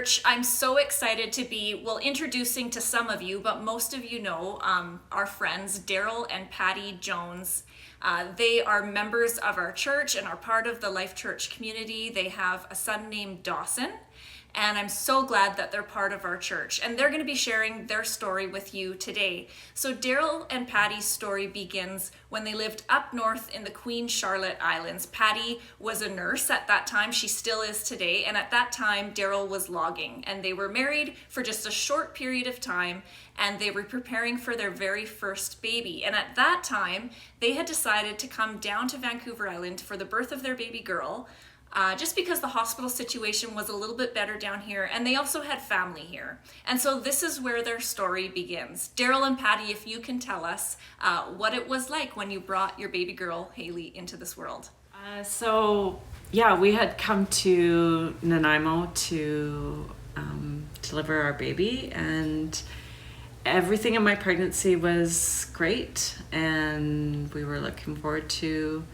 church. I'm so excited to be, well, introducing to some of you, but most of you know our friends, Darryl and Patty Jones. They are members of our church and are part of the Life Church community. They have a son named Dawson, and I'm so glad that they're part of our church. And they're going to be sharing their story with you today. So Darryl and Patty's story begins when they lived up north in the Queen Charlotte Islands. Patty was a nurse at that time. She still is today. And at that time, Darryl was logging. And they were married for just a short period of time. And they were preparing for their very first baby. And at that time, they had decided to come down to Vancouver Island for the birth of their baby girl. Just because the hospital situation was a little bit better down here, and they also had family here. And so this is where their story begins. Darryl and Patty, if you can tell us what it was like when you brought your baby girl, Hailey, into this world. We had come to Nanaimo to deliver our baby, and everything in my pregnancy was great, and we were looking forward to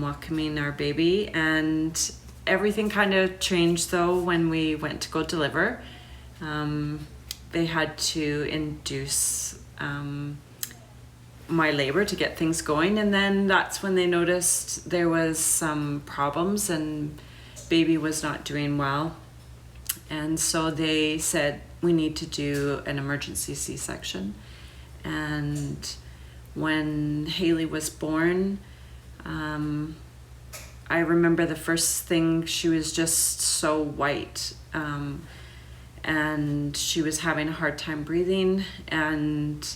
welcoming our baby, and everything kind of changed though when we went to go deliver. They had to induce my labor to get things going, and then that's when they noticed there was some problems and baby was not doing well, and so they said we need to do an emergency C-section. And when Hailey was born, I remember the first thing, she was just so white, and she was having a hard time breathing, and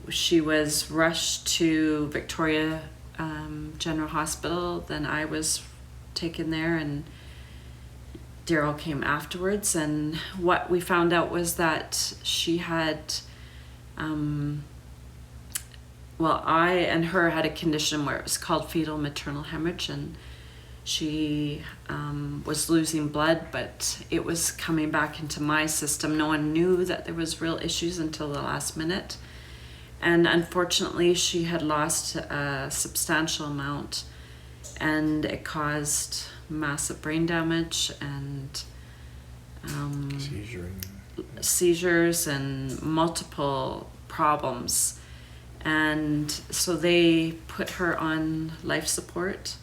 she was rushed to Victoria General Hospital. Then I was taken there, and Darryl came afterwards, and what we found out was that she had I and her had a condition where it was called fetal maternal hemorrhage, and she was losing blood, but it was coming back into my system. No one knew that there was real issues until the last minute. And unfortunately, she had lost a substantial amount, and it caused massive brain damage and seizures and multiple problems. And so they put her on life support,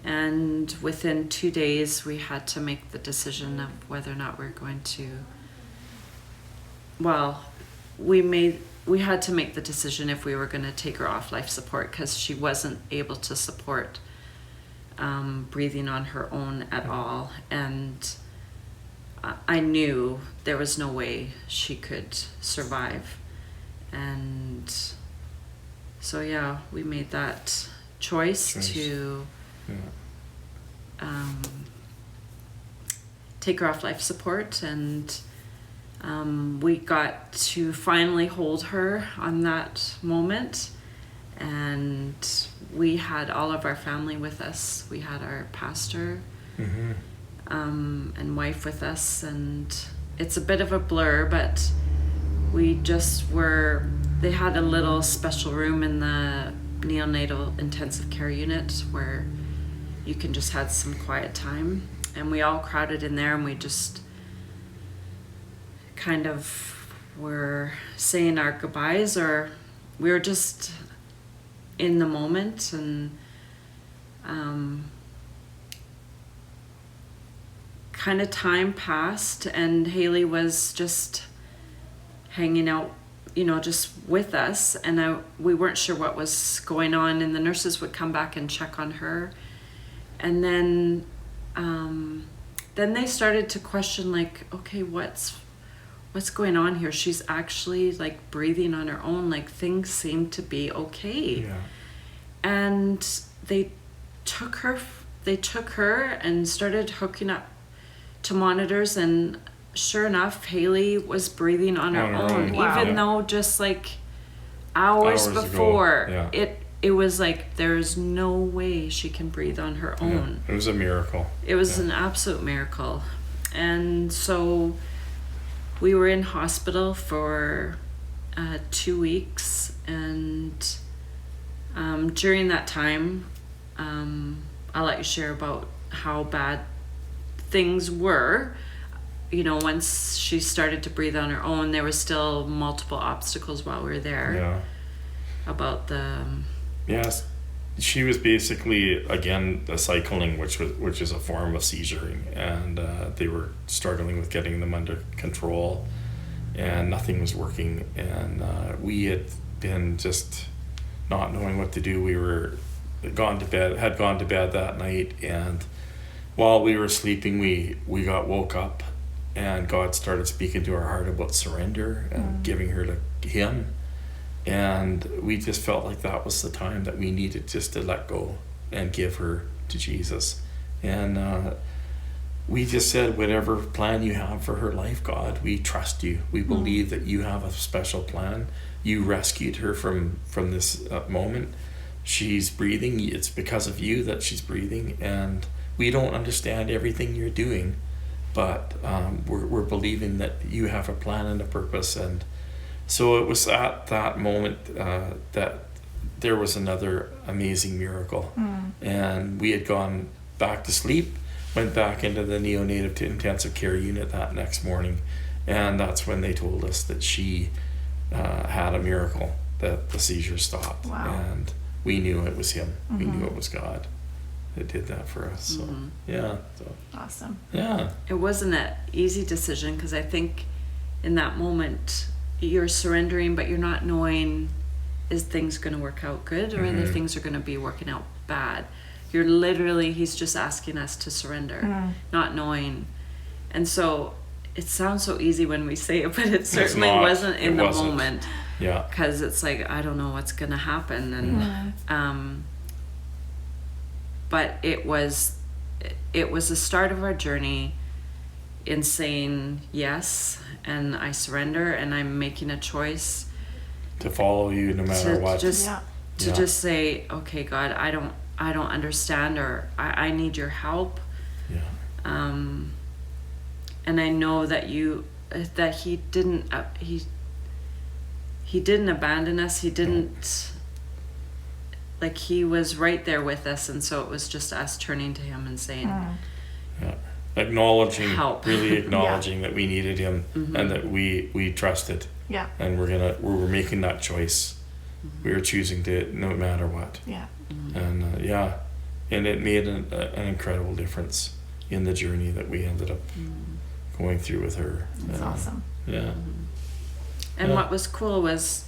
and within 2 days we had to make the decision of whether or not we're going to, we had to make the decision if we were going to take her off life support, because she wasn't able to support breathing on her own at all. And I knew there was no way she could survive. And so we made that choice to take her off life support, and we got to finally hold her on that moment. And we had all of our family with us. We had our pastor and wife with us, and it's a bit of a blur, but we just they had a little special room in the neonatal intensive care unit where you can just have some quiet time, and we all crowded in there, and we just kind of were saying our goodbyes, or we were just in the moment. And kind of time passed, and Hailey was just hanging out, just with us, and we weren't sure what was going on, and the nurses would come back and check on her. And then they started to question, like, okay, what's going on here? She's actually like breathing on her own, like things seem to be okay. And they took her and started hooking up to monitors, and sure enough, Hailey was breathing on her own. Wow. Even though just like hours before, it was like there's no way she can breathe on her own. It was a miracle. It was an absolute miracle. And so we were in hospital for 2 weeks, and during that time, I'll let you share about how bad things were. once she started to breathe on her own, there was still multiple obstacles while we were there. Yeah. About the Yes. She was basically, again, cycling, which is a form of seizuring, and they were struggling with getting them under control, and nothing was working, and we had been just not knowing what to do. We had gone to bed that night, and while we were sleeping, we got woke up, and God started speaking to our heart about surrender and giving her to Him. And we just felt like that was the time that we needed just to let go and give her to Jesus. And we just said, whatever plan you have for her life, God, we trust you. We believe that you have a special plan. You rescued her from this moment. She's breathing. It's because of you that she's breathing. And we don't understand everything you're doing, but we're believing that you have a plan and a purpose. And so it was at that moment that there was another amazing miracle. And we had gone back to sleep, went back into the neonatal intensive care unit that next morning. And that's when they told us that she had a miracle, that the seizure stopped. Wow. And we knew it was Him. We knew it was God that did that for us. So, yeah. So, Awesome. yeah. It wasn't an easy decision, because I think in that moment you're surrendering, but you're not knowing, is things going to work out good, or are things are going to be working out bad? You're literally, He's just asking us to surrender, not knowing. And so it sounds so easy when we say it, but it certainly wasn't in the moment. Yeah. Because it's like, I don't know what's going to happen. And but it was the start of our journey in saying yes, and I surrender, and I'm making a choice To follow you no matter what. Just say, okay, God, I don't understand, or I need your help. Yeah. And I know that He didn't He didn't abandon us. He didn't, like, He was right there with us. And so it was just us turning to Him and saying, Yeah. Acknowledging, help. really acknowledging that we needed Him and that we trusted. Yeah. And we're making that choice. We were choosing to, no matter what. Yeah. And and it made an incredible difference in the journey that we ended up going through with her. That's awesome. Yeah. And what was cool was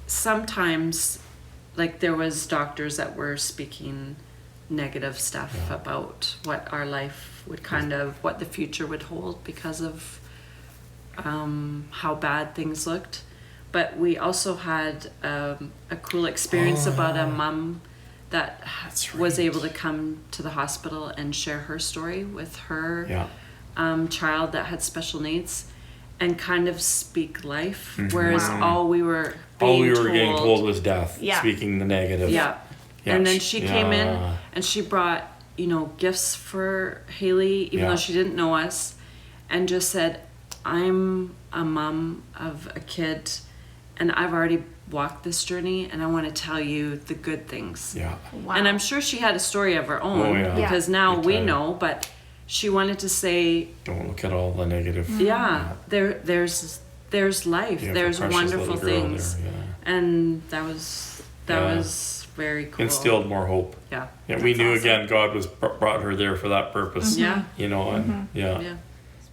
sometimes, like, there was doctors that were speaking negative stuff about what our life would what the future would hold because of how bad things looked. But we also had a cool experience about a mom that was able to come to the hospital and share her story with her child that had special needs, and kind of speak life, whereas all we were getting told was death. Speaking the negative. And then she came in and she brought, gifts for Hailey, even though she didn't know us, and just said, I'm a mom of a kid, and I've already walked this journey, and I want to tell you the good things. Yeah. Wow. And I'm sure she had a story of her own, because now we know, but she wanted to say, don't look at all the negative. There's life, there's wonderful things. And that was very cool. Instilled more hope. Yeah. We knew again God was brought her there for that purpose. And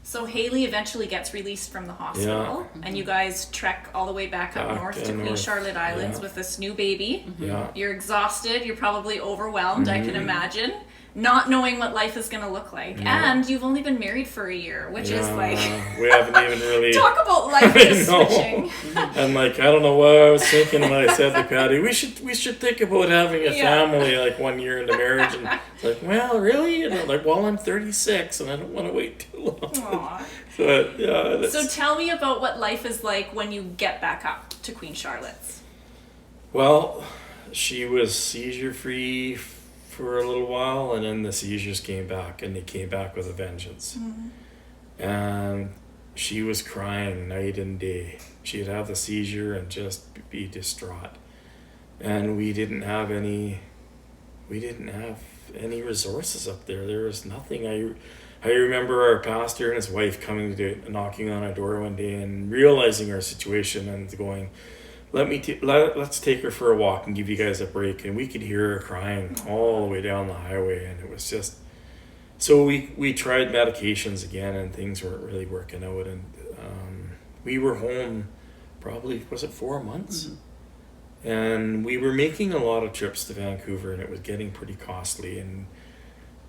So Hailey eventually gets released from the hospital, and you guys trek all the way back up north to Queen Charlotte Islands with this new baby. You're exhausted, you're probably overwhelmed, I can imagine, not knowing what life is going to look like. And you've only been married for a year, which is like... we haven't even really... Talk about life just switching. And like, I don't know what I was thinking when I said to Patty, we should think about having a family like 1 year into marriage. And it's like, well, really? And I'm like, well, I'm 36 and I don't want to wait too long. Aww. So tell me about what life is like when you get back up to Queen Charlotte's. Well, she was seizure-free for a little while, and then the seizures came back, and they came back with a vengeance. And she was crying night and day. She'd have the seizure and just be distraught. And we didn't have any resources up there. There was nothing. I remember our pastor and his wife knocking on our door one day and realizing our situation and going, let's take her for a walk and give you guys a break. And we could hear her crying all the way down the highway, and it was just, so we tried medications again, and things weren't really working out. And we were home probably, was it 4 months? And we were making a lot of trips to Vancouver, and it was getting pretty costly. And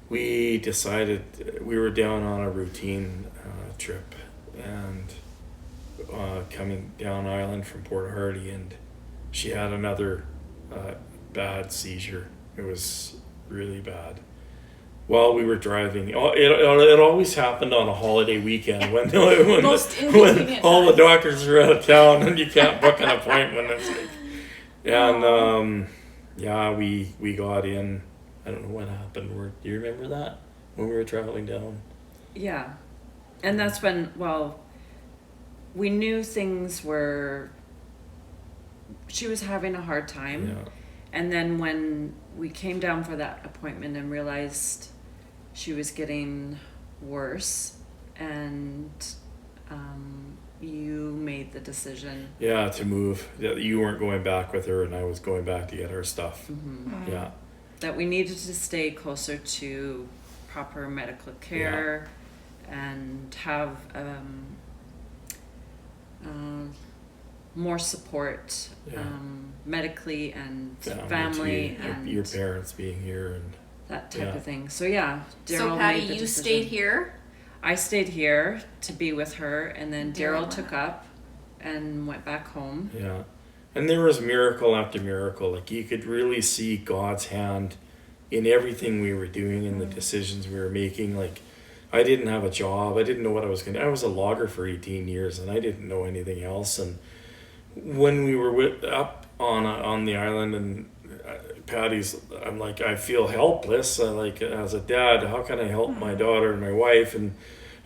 we decided, we were down on a routine trip and coming down island from Port Hardy, and she had another bad seizure. It was really bad. While we were driving, it always happened on a holiday weekend when all the doctors are out of town and you can't book an appointment. It's like, and we got in. I don't know what happened. Do you remember that when we were traveling down? Yeah, and that's when, well, we knew things were, she was having a hard time. Yeah. And then when we came down for that appointment and realized she was getting worse, and you made the decision. Yeah, to move. You weren't going back with her, and I was going back to get her stuff. Yeah. That we needed to stay closer to proper medical care and have more support medically and family and your parents being here and that type of thing. So Darryl so Patty, made the you decision. stayed here? I stayed here to be with her, and then Darryl took up and went back home. Yeah. And there was miracle after miracle. Like, you could really see God's hand in everything we were doing and the decisions we were making. Like, I didn't have a job. I didn't know what I was going to do. I was a logger for 18 years, and I didn't know anything else. And when we were up on the island, and Patty's, I'm like, I feel helpless. Like, as a dad, how can I help my daughter and my wife? And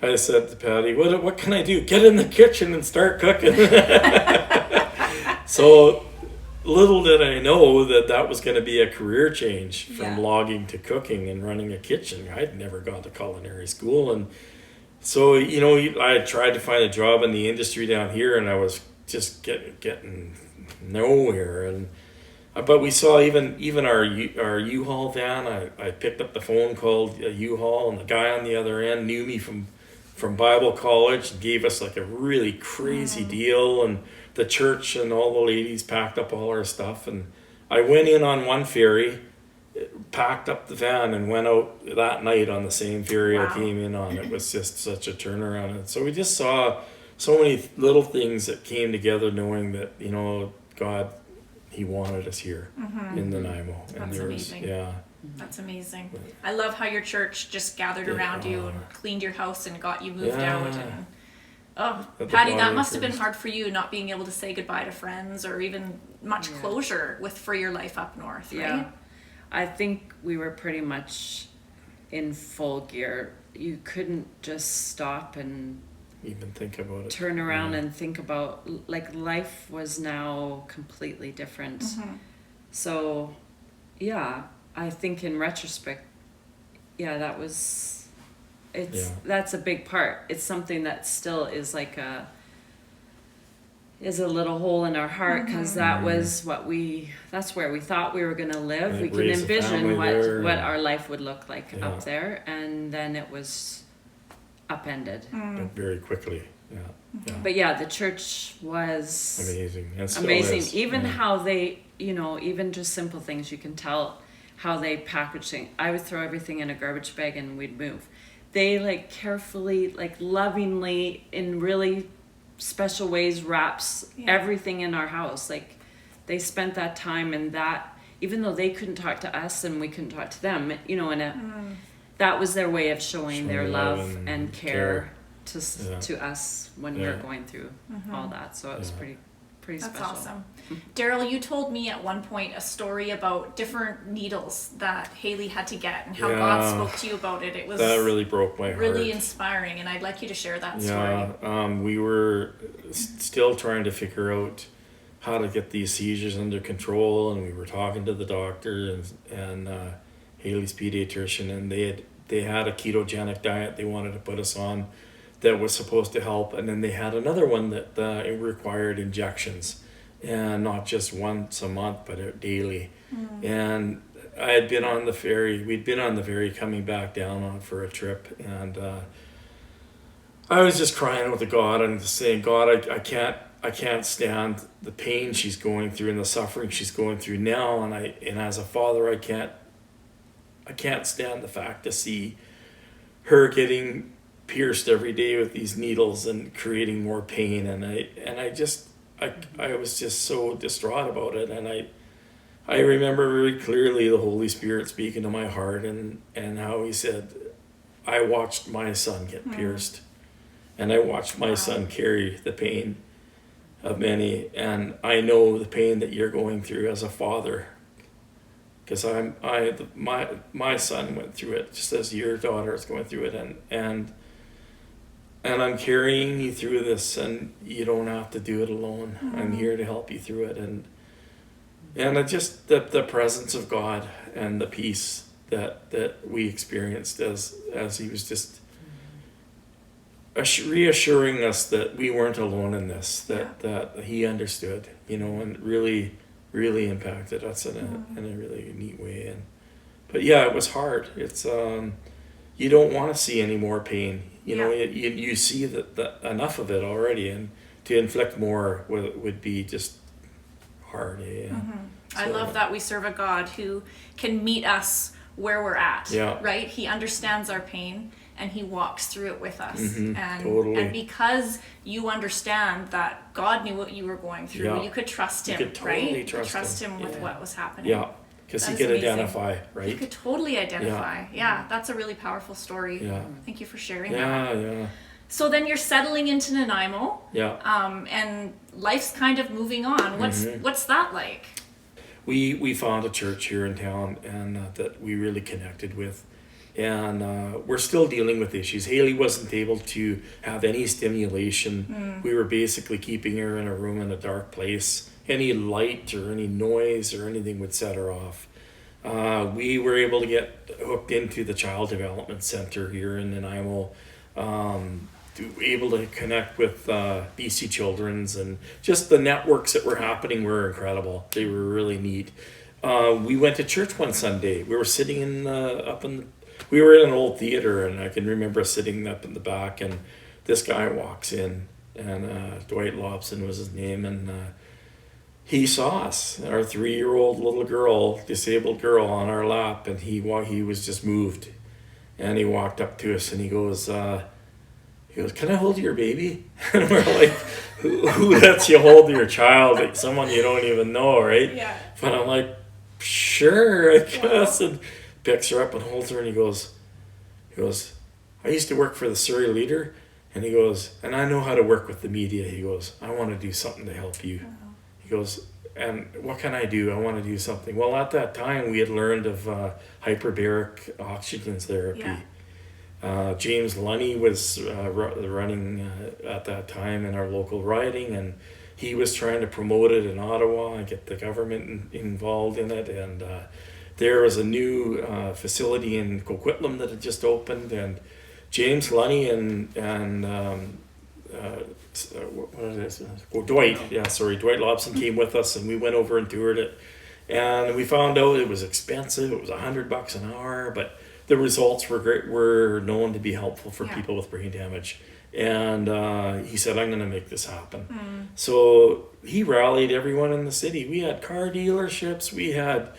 I said to Patty, what can I do? Get in the kitchen and start cooking. So little did I know that was going to be a career change from logging to cooking and running a kitchen. I'd never gone to culinary school. And so, I tried to find a job in the industry down here, and I was just getting nowhere. And but we saw even our U-Haul van. I picked up the phone, called a U-Haul, and the guy on the other end knew me from Bible college and gave us like a really crazy deal. And the church and all the ladies packed up all our stuff, and I went in on one ferry, packed up the van, and went out that night on the same ferry I came in on. It was just such a turnaround. And so we just saw so many little things that came together, knowing that God, He wanted us here in Nanaimo. That's amazing. Yeah. That's amazing. I love how your church just gathered around you and cleaned your house and got you moved out. And Patty, that must have been hard for you, not being able to say goodbye to friends or even much closure for your life up north, right? Yeah. I think we were pretty much in full gear. You couldn't just stop and even think about it. Turn around and think about, like, life was now completely different. So, I think in retrospect, that's a big part. It's something that still is like a little hole in our heart, because that's where we thought we were going to live. And we can envision what our life would look like up there, and then it was upended. Very quickly. But the church was amazing. And still amazing. is. Even how they, even just simple things, you can tell how they package things. I would throw everything in a garbage bag and we'd move. They carefully, lovingly, in really special ways, wraps everything in our house. They spent that time, and that, even though they couldn't talk to us and we couldn't talk to them, that was their way of showing their love and care to us when we were going through all that. So it was pretty special. That's awesome. Darryl, you told me at one point a story about different needles that Hailey had to get and how God spoke to you about it. It was that really broke my heart. Really inspiring, and I'd like you to share that story. We were still trying to figure out how to get these seizures under control, and we were talking to the doctor, and Hailey's pediatrician, and they had a ketogenic diet they wanted to put us on that was supposed to help, and then they had another one that it required injections, and not just once a month but daily. And I had been on the ferry. We'd been on the ferry coming back down for a trip, and I was just crying out to God and just saying, God, I can't stand the pain she's going through and the suffering she's going through now, and as a father, I can't stand the fact to see her getting pierced every day with these needles and creating more pain, and I was just so distraught about it, and I remember very clearly the Holy Spirit speaking to my heart, and how he said, I watched my son get pierced, and I watched my son carry the pain of many, and I know the pain that you're going through as a father, because my son went through it just as your daughter is going through it, and I'm carrying you through this, and you don't have to do it alone. I'm here to help you through it, and just the presence of God and the peace that we experienced as he was just reassuring us that we weren't alone in this, that he understood, and really, really impacted us in a really neat way. But yeah, it was hard. It's you don't want to see any more pain. You see that enough of it already, and to inflict more would be just hard. I love that we serve a God who can meet us where we're at. Right? He understands our pain, and he walks through it with us. And because you understand that God knew what you were going through, you could trust him. You could totally right? Trust him with what was happening. Yeah, because he could identify, right? He could totally identify. Yeah, that's a really powerful story. Yeah. Thank you for sharing that. Yeah. So then you're settling into Nanaimo. Yeah. And life's kind of moving on. What's that like? We found a church here in town, and that we really connected with. And we're still dealing with issues. Hailey wasn't able to have any stimulation. We were basically keeping her in a room in a dark place. Any light or any noise or anything would set her off. We were able to get hooked into the Child Development Center here in Nanaimo, able to connect with BC Children's, and just the networks that were happening were incredible. They were really neat. We went to church one Sunday. We were sitting we were in an old theater, and I can remember sitting up in the back, and this guy walks in, and Dwight Lobson was his name, and he saw us, our 3-year-old little girl, disabled girl, on our lap, and he was just moved, and he walked up to us, and he goes, "Can I hold your baby?" And we're like, who lets you hold your child? Like someone you don't even know, right? Yeah. But I'm like, sure, I guess. And picks her up and holds her, and he goes, "I used to work for the Surrey Leader," and he goes, "and I know how to work with the media." He goes, "I want to do something to help you." He goes, "And what can I do? I want to do something." Well, at that time, we had learned of hyperbaric oxygen therapy. James Lunny was running at that time in our local riding, and he was trying to promote it in Ottawa and get the government involved in it. And there was a new facility in Coquitlam that had just opened, and James Lunny and Dwight Lobson came with us, and we went over and toured it, and we found out it was expensive. It was $100 an hour, but the results were great, were known to be helpful for people with brain damage. And he said, "I'm going to make this happen." So he rallied everyone in the city. We had car dealerships, we had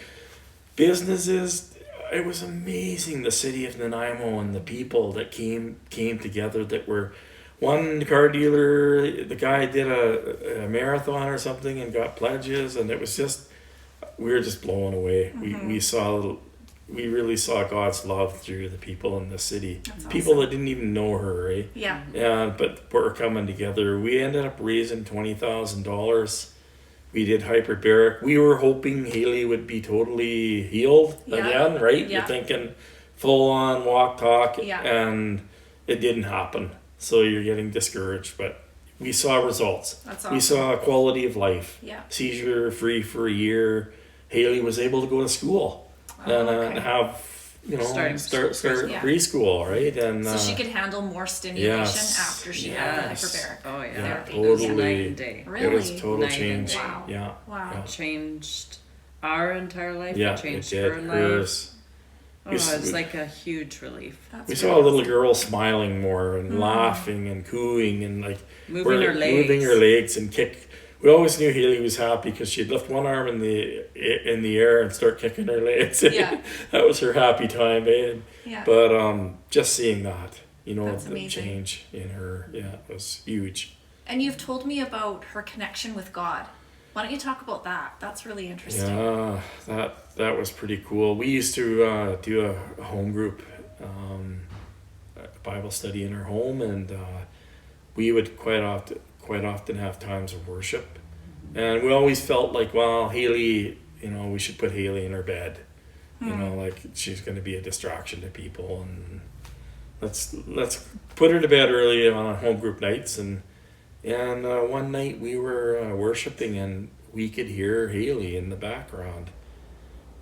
businesses. It was amazing, the city of Nanaimo and the people that came together, that were one car dealer, the guy did a marathon or something and got pledges, and it was just, we were just blown away. We really saw God's love through the people in the city. That's people awesome. That didn't even know her, right? Yeah. But we're coming together. We ended up raising $20,000. We did hyperbaric. We were hoping Hailey would be totally healed again, right? Yeah. You're thinking full on walk, talk, and it didn't happen. So you're getting discouraged, but we saw results. That's awesome. We saw quality of life. Yeah. Seizure free for a year. Hailey was able to go to school. and have Starting start Yeah. preschool, right? And So she could handle more stimulation yes. after she had the Yes. hyperbaric. Oh yeah. Therapy. It was Totally. night and day. Really? It was total Night and change. day. Wow. Yeah. Wow. Yeah. Changed our entire life. Yeah, It changed it did. her life. Hers. Oh, it was like a huge relief. That's We really saw a little awesome. girl smiling more and laughing and cooing and like Moving her legs. moving her legs and kick. We always knew Hailey was happy because she'd lift one arm in the air and start kicking her legs. Yeah. That was her happy time, eh? Yeah. But just seeing that, That's the amazing. change in her, it was huge. And you've told me about her connection with God. Why don't you talk about that? That's really interesting. Yeah, that was pretty cool. We used to do a home group a Bible study in our home, and we would quite often have times of worship. And we always felt like, well, Hailey, we should put Hailey in her bed. Like she's going to be a distraction to people, and let's put her to bed early on home group nights. And one night we were worshiping, and we could hear Hailey in the background.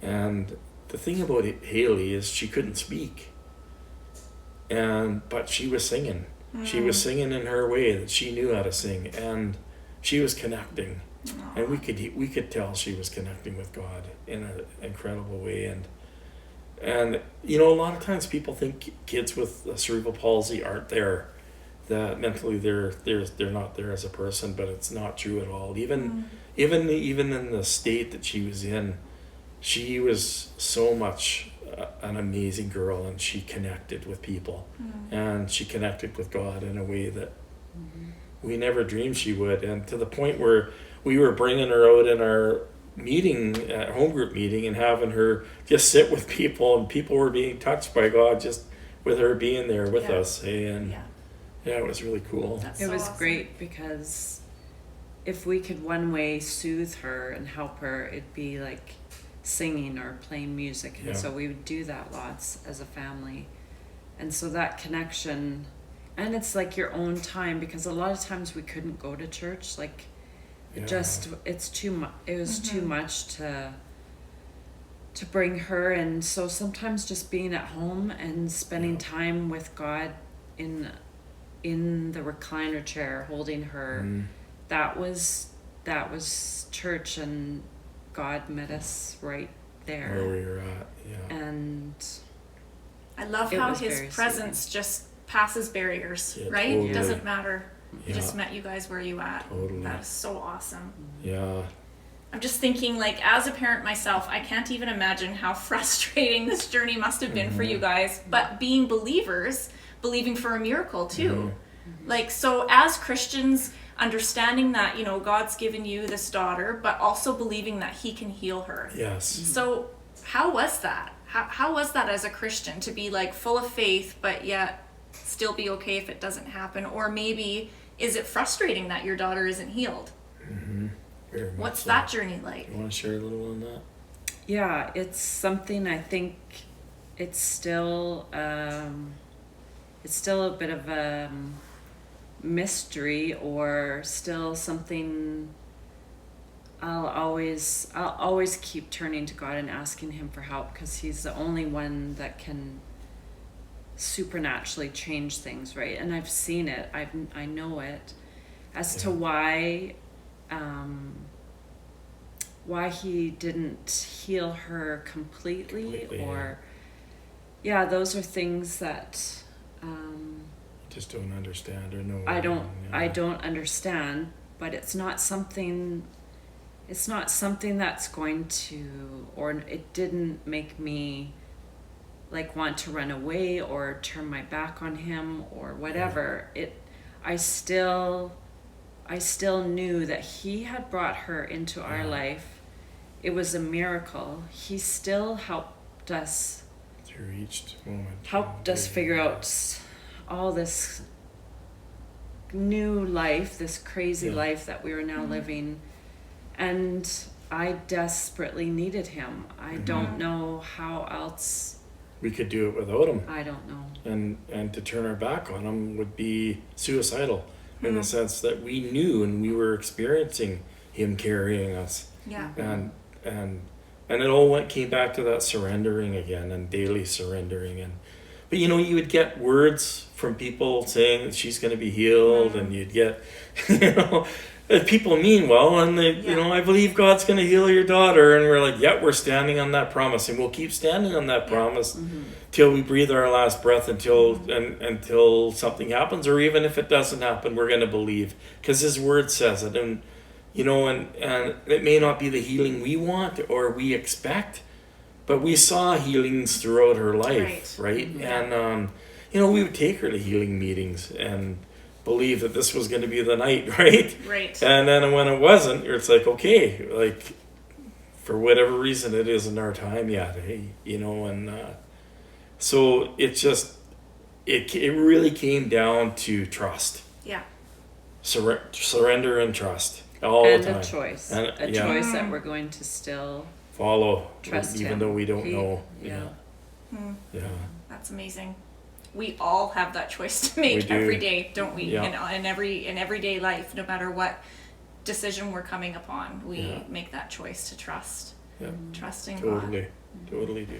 And the thing about Hailey is she couldn't speak, but she was singing. She was singing in her way that she knew how to sing, and she was connecting. And we could tell she was connecting with God in an incredible way. And a lot of times people think kids with cerebral palsy aren't there, that mentally they're not there as a person, but it's not true at all. Even in the state that she was in, she was so much an amazing girl, and she connected with people, and she connected with God in a way that we never dreamed she would. And to the point where we were bringing her out in our home group meeting, and having her just sit with people, and people were being touched by God just with her being there with us. And it was really cool. It was great because if we could one way soothe her and help her, it'd be like singing or playing music. And so we would do that lots as a family. And so that connection, and it's like your own time, because a lot of times we couldn't go to church. Like it's too much. It was too much to bring her. And so sometimes just being at home and spending time with God in the recliner chair, holding her, that was church, and God met us right there. Where we were at, And I love how his presence just passes barriers, right? Totally. It doesn't matter. He just met you guys where you at. Totally. That is so awesome. Yeah. I'm just thinking, like, as a parent myself, I can't even imagine how frustrating this journey must have been for you guys. But being believers, believing for a miracle too. Like, so as Christians, understanding that, God's given you this daughter, but also believing that he can heal her. Yes. So how was that? How was that as a Christian, to be like full of faith, but yet still be okay if it doesn't happen? Or maybe is it frustrating that your daughter isn't healed? Very much What's so. that journey like? You want to share a little on that? Yeah, it's something I think it's still a bit of a mystery, or still something I'll always keep turning to God and asking him for help, because he's the only one that can supernaturally change things, right? And I've seen it. I know it. As to why he didn't heal her completely or those are things that just don't understand or know. I don't understand, but it's not something that's going to, or it didn't make me like want to run away or turn my back on him or whatever. I still knew that he had brought her into our life. It was a miracle. He still helped us through each moment. Helped us figure out all this new life, this crazy life that we were now living. And I desperately needed him. I don't know how else we could do it without him. I don't know. And to turn our back on him would be suicidal, in the sense that we knew and we were experiencing him carrying us. Yeah. And And it all came back to that surrendering again, and daily surrendering. But you know, you would get words from people saying that she's going to be healed, and you'd get, you know, people mean well, and they, you know, I believe God's going to heal your daughter, and we're like, yeah, we're standing on that promise, and we'll keep standing on that promise till we breathe our last breath, until something happens, or even if it doesn't happen, we're going to believe, because His Word says it, and you know, and it may not be the healing we want or we expect, but we saw healings throughout her life, right? And you know, we would take her to healing meetings and believe that this was going to be the night, right? Right. And then when it wasn't, it's like, okay, like for whatever reason, it isn't our time yet, hey, you know, and so it just it really came down to trust. Yeah. Surrender and trust. All And the time. a choice. And, a choice that we're going to still follow, trust even Him. though we don't know. Yeah. Yeah. That's amazing. We all have that choice to make We do. every day, don't we? Yeah. In everyday life, no matter what decision we're coming upon, we make that choice to trust. Yeah. Trusting God. Totally do.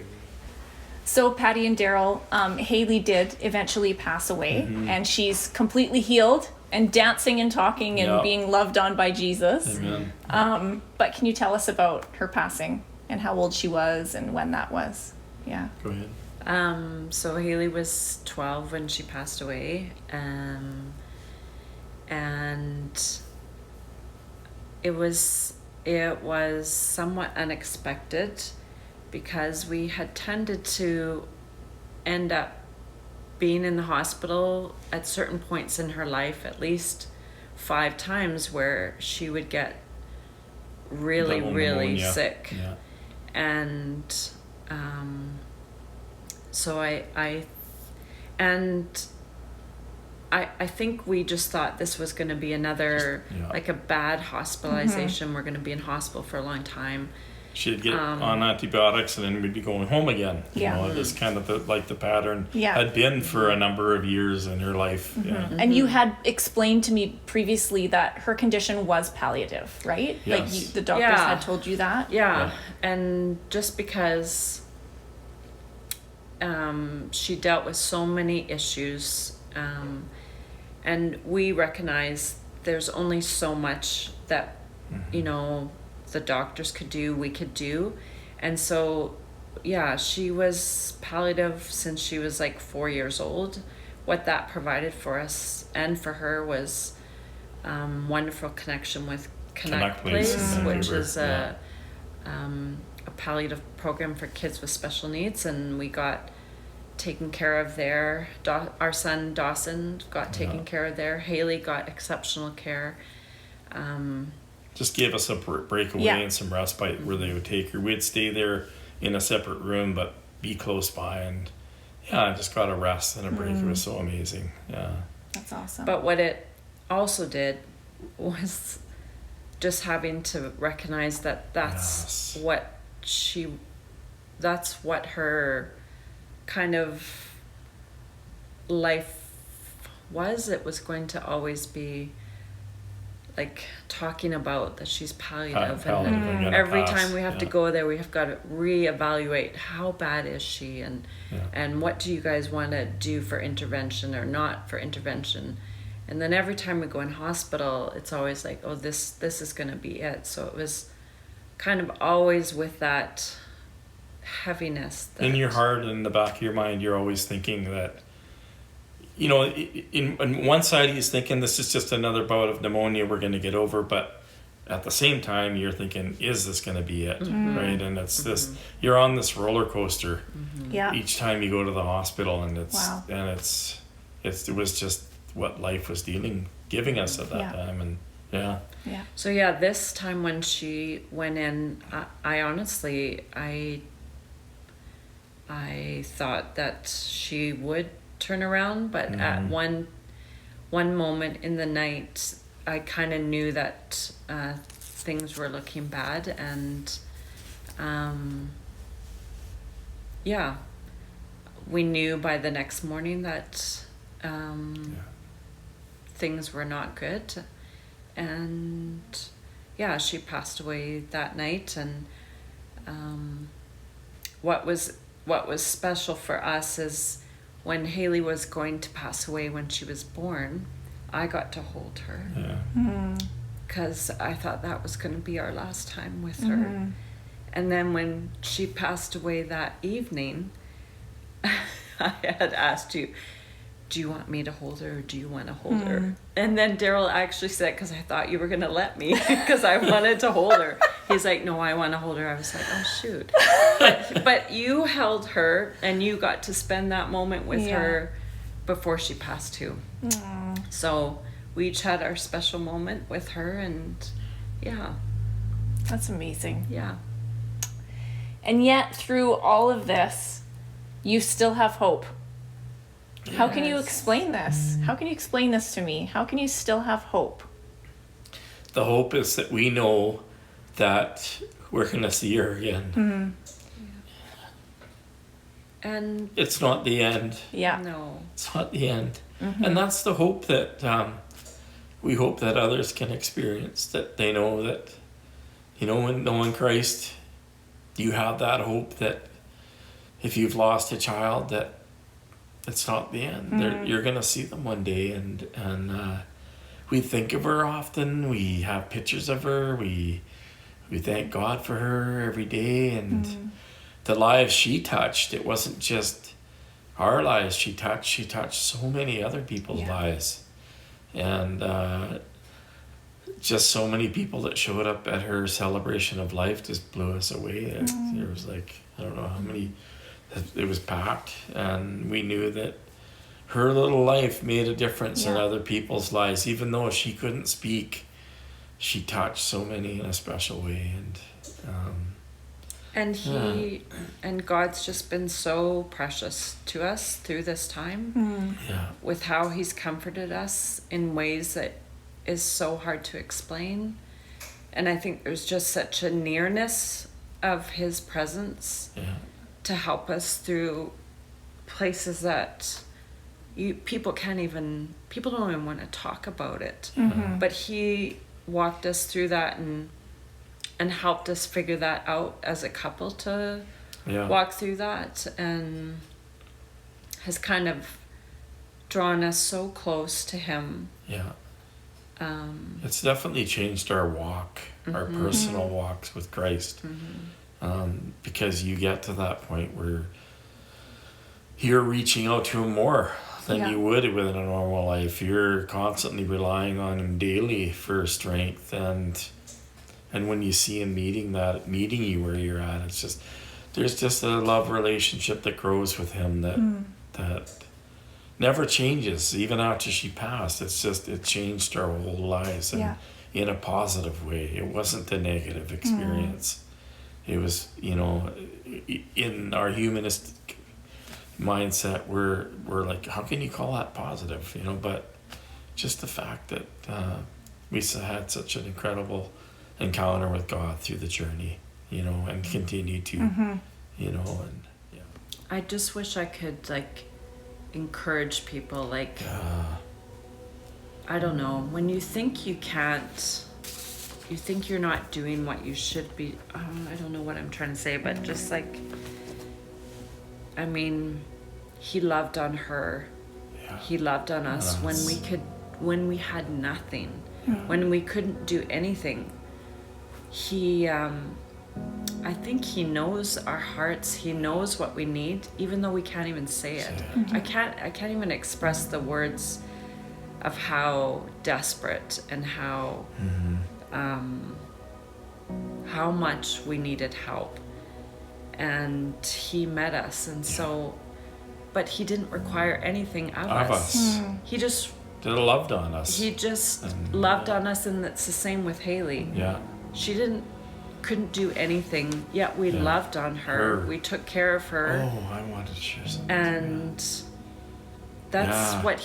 So Patty and Darryl, Hailey did eventually pass away, and she's completely healed and dancing and talking and being loved on by Jesus. Amen. But can you tell us about her passing and how old she was and when that was? Yeah. Go ahead. So Hailey was 12 when she passed away, and it was somewhat unexpected because we had tended to end up being in the hospital at certain points in her life, at least 5 times, where she would get really, Double really pneumonia. sick. Yeah. And so I think we just thought this was going to be another like a bad hospitalization. We're going to be in hospital for a long time. She'd get on antibiotics, and then we'd be going home again. You know, it was kind of the pattern had been for a number of years in her life. Yeah. And you had explained to me previously that her condition was palliative, right? Yes. Like the doctors had told you that? Yeah. And just because she dealt with so many issues, and we recognize there's only so much that, you know, the doctors could do, we could do. And so, yeah, she was palliative since she was like 4 years old. What that provided for us and for her was wonderful connection with Connect Place, which is a palliative program for kids with special needs, and we got taken care of there. Our son Dawson got taken care of there. Hailey got exceptional care. Just gave us a breakaway and some respite where they would take her. We'd stay there in a separate room, but be close by, and I just got a rest and a break. It was so amazing. Yeah. That's awesome. But what it also did was just having to recognize that that's what her kind of life was. It was going to always be like talking about that she's palliative, and every time we have to go there, we have got to reevaluate how bad is she, and what do you guys want to do for intervention or not for intervention. And then every time we go in hospital, it's always like, oh, this is going to be it. So it was kind of always with that heaviness. In your heart and in the back of your mind, you're always thinking that, you know, in one side he's thinking this is just another bout of pneumonia we're going to get over, but at the same time you're thinking, is this going to be it? Right? And it's this, you're on this roller coaster each time you go to the hospital, and it was just what life was giving us at that time. And so this time when she went in, I honestly I thought that she would turn around, but at one moment in the night, I kind of knew that things were looking bad, and we knew by the next morning that things were not good, and she passed away that night. And what was special for us is when Hailey was going to pass away when she was born, I got to hold her. Yeah. Because I thought that was going to be our last time with her. And then when she passed away that evening, I had asked you, do you want me to hold her or do you want to hold her? And then Darryl actually said, because I thought you were going to let me, because I wanted to hold her. He's like, no, I want to hold her. I was like, oh, shoot. But you held her and you got to spend that moment with her before she passed too. So we each had our special moment with her, and That's amazing. yeah. And yet, through all of this, you still have hope. How can you explain this? How can you explain this to me? How can you still have hope? The hope is that we know that we're going to see her again. And It's not the end. Yeah. no. It's not the end. And that's the hope that we hope that others can experience, that they know that, when knowing Christ, you have that hope that if you've lost a child, that it's not the end. You're going to see them one day. And we think of her often. We have pictures of her. We thank God for her every day. And the lives she touched, it wasn't just our lives she touched so many other people's lives. And just so many people that showed up at her celebration of life just blew us away. There was like, I don't know how many, it was packed. And we knew that her little life made a difference in other people's lives. Even though she couldn't speak, she touched so many in a special way. And God's just been so precious to us through this time with how he's comforted us in ways that is so hard to explain. And I think there's just such a nearness of his presence to help us through places that people don't even want to talk about it. But he walked us through that and helped us figure that out as a couple to walk through that, and has kind of drawn us so close to him. It's definitely changed our walk, our personal walks with Christ. Because you get to that point where you're reaching out to him more than you would within a normal life. You're constantly relying on him daily for strength, and when you see him meeting you where you're at, it's just, there's just a love relationship that grows with him that never changes even after she passed. It's just, it changed our whole lives in a positive way. It wasn't a negative experience. It was, in our humanistic mindset, we're like, how can you call that positive? But just the fact that we had such an incredible encounter with God through the journey, and continue to, I just wish I could encourage people, I don't know, when you think you can't, you think you're not doing what you should be, I don't know what I'm trying to say, but just he loved on her, he loved on us when we had nothing, when we couldn't do anything. He I think he knows our hearts. He knows what we need, even though we can't even say it. I can't even express the words of how desperate and how much we needed help. And he met us, and so, but he didn't require anything of us. He just loved on us. He just loved on us, and it's the same with Hailey. She couldn't do anything, yet we loved on her. We took care of her. Oh, I wanted to share something. And that's what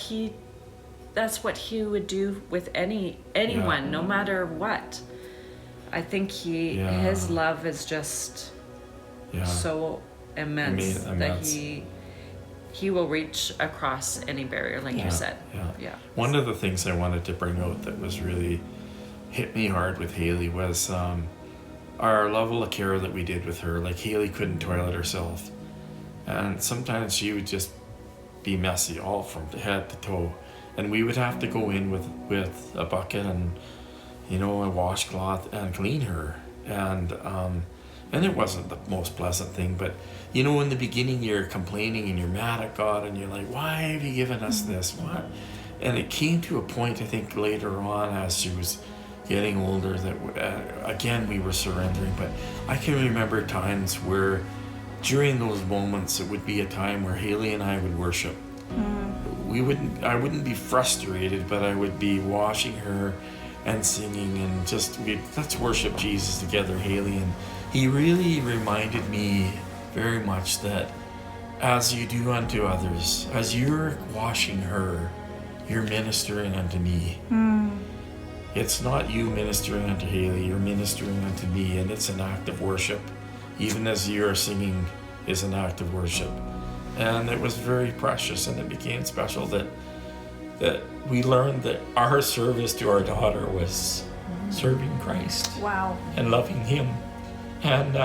he would do with anyone, no matter what. I think his love is just so immense that he will reach across any barrier, like you said. One of the things I wanted to bring out that was really hit me hard with Hailey was our level of care that we did with her. Like Hailey couldn't toilet herself, and sometimes she would just be messy all from head to toe, and we would have to go in with a bucket and a washcloth and clean her, and it wasn't the most pleasant thing, but in the beginning you're complaining and you're mad at God and you're like, why have you given us this? What? And it came to a point, I think, later on as she was getting older that again we were surrendering. But I can remember times where during those moments it would be a time where Hailey and I would worship. I wouldn't be frustrated, but I would be washing her and singing and let's worship Jesus together, Hailey. And he really reminded me very much that as you do unto others, as you're washing her, you're ministering unto me. It's not you ministering unto Hailey, you're ministering unto me, and it's an act of worship. Even as you're singing is an act of worship. And it was very precious, and it became special that we learned that our service to our daughter was serving Christ. Wow. And loving him. And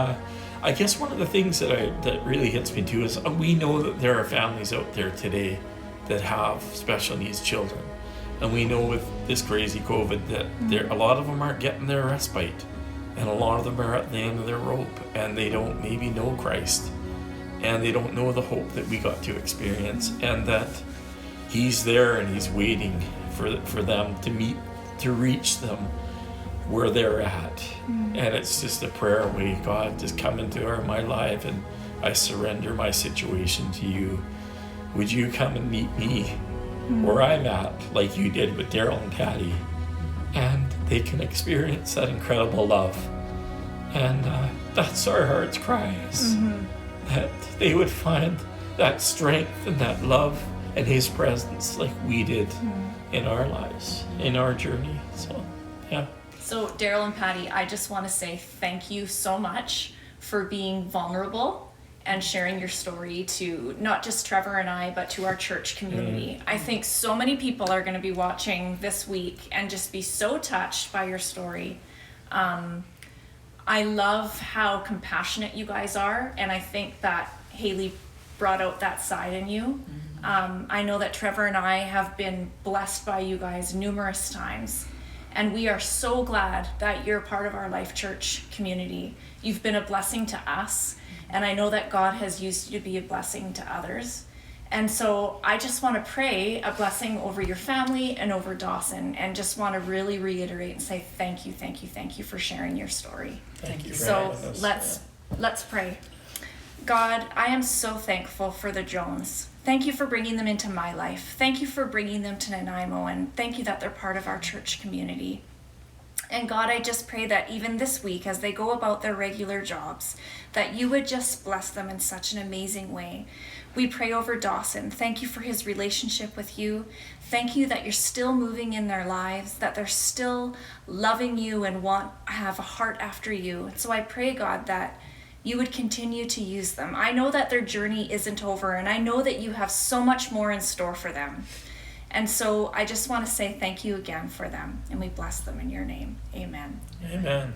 I guess one of the things that really hits me too is we know that there are families out there today that have special needs children. And we know with this crazy COVID that a lot of them aren't getting their respite. And a lot of them are at the end of their rope, and they don't maybe know Christ. And they don't know the hope that we got to experience, and that he's there and he's waiting for them to reach them where they're at. And it's just a prayer away. God, just come into my life, and I surrender my situation to you. Would you come and meet me where I'm at, like you did with Darryl and Patty, and they can experience that incredible love. And that's our heart's cry, is that they would find that strength and that love and his presence like we did in our lives, in our journey. So, yeah. So Darryl and Patty, I just want to say thank you so much for being vulnerable and sharing your story to not just Trevor and I, but to our church community. I think so many people are going to be watching this week and just be so touched by your story. I love how compassionate you guys are, and I think that Hailey brought out that side in you. I know that Trevor and I have been blessed by you guys numerous times, and we are so glad that you're part of our Life Church community. You've been a blessing to us, and I know that God has used you to be a blessing to others. And so I just want to pray a blessing over your family and over Dawson, and just want to really reiterate and say thank you for sharing your story. Thank you. So let's pray. God, I am so thankful for the Jones. Thank you for bringing them into my life. Thank you for bringing them to Nanaimo, and thank you that they're part of our church community. And God, I just pray that even this week, as they go about their regular jobs, that you would just bless them in such an amazing way. We pray over Dawson. Thank you for his relationship with you. Thank you that you're still moving in their lives, that they're still loving you and have a heart after you. And so I pray, God, that you would continue to use them. I know that their journey isn't over, and I know that you have so much more in store for them. And so I just want to say thank you again for them, and we bless them in your name. Amen. Amen.